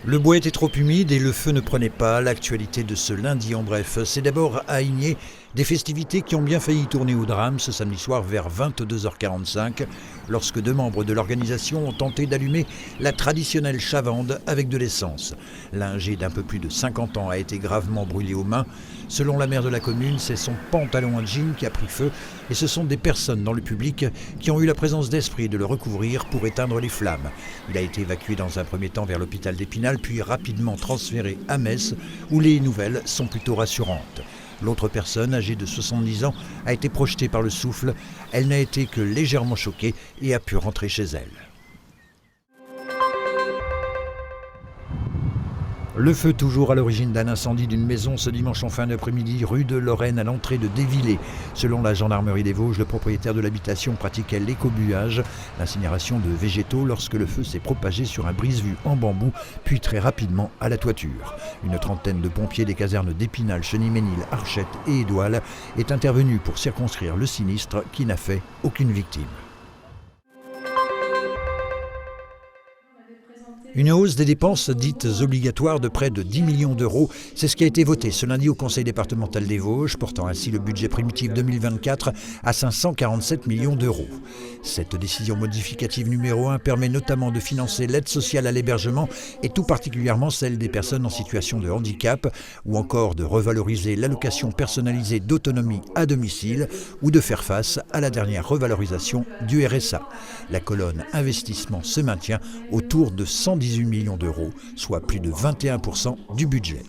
Le bois était trop humide et le feu ne prenait pas. L'actualité de ce lundi en bref, c'est d'abord à Aigné, des festivités qui ont bien failli tourner au drame ce samedi soir vers 22h45, lorsque deux membres de l'organisation ont tenté d'allumer la traditionnelle chavande avec de l'essence. L'un âgé d'un peu plus de 50 ans a été gravement brûlé aux mains. Selon la maire de la commune, c'est son pantalon à jean qui a pris feu et ce sont des personnes dans le public qui ont eu la présence d'esprit de le recouvrir pour éteindre les flammes. Il a été évacué dans un premier temps vers l'hôpital d'Épinal, puis rapidement transféré à Metz, où les nouvelles sont plutôt rassurantes. L'autre personne, âgée de 70 ans, a été projetée par le souffle. Elle n'a été que légèrement choquée et a pu rentrer chez elle. Le feu toujours à l'origine d'un incendie d'une maison ce dimanche en fin d'après-midi, rue de Lorraine à l'entrée de Dévillers. Selon la gendarmerie des Vosges, le propriétaire de l'habitation pratiquait l'écobuage, l'incinération de végétaux, lorsque le feu s'est propagé sur un brise-vue en bambou, puis très rapidement à la toiture. Une trentaine de pompiers des casernes d'Épinal, Chenilménil, Archette et Édoual est intervenue pour circonscrire le sinistre qui n'a fait aucune victime. Une hausse des dépenses dites obligatoires de près de 10 millions d'euros, c'est ce qui a été voté ce lundi au Conseil départemental des Vosges, portant ainsi le budget primitif 2024 à 547 millions d'euros. Cette décision modificative numéro 1 permet notamment de financer l'aide sociale à l'hébergement et tout particulièrement celle des personnes en situation de handicap, ou encore de revaloriser l'allocation personnalisée d'autonomie à domicile ou de faire face à la dernière revalorisation du RSA. La colonne investissement se maintient autour de 118 millions d'euros, soit plus de 21% du budget.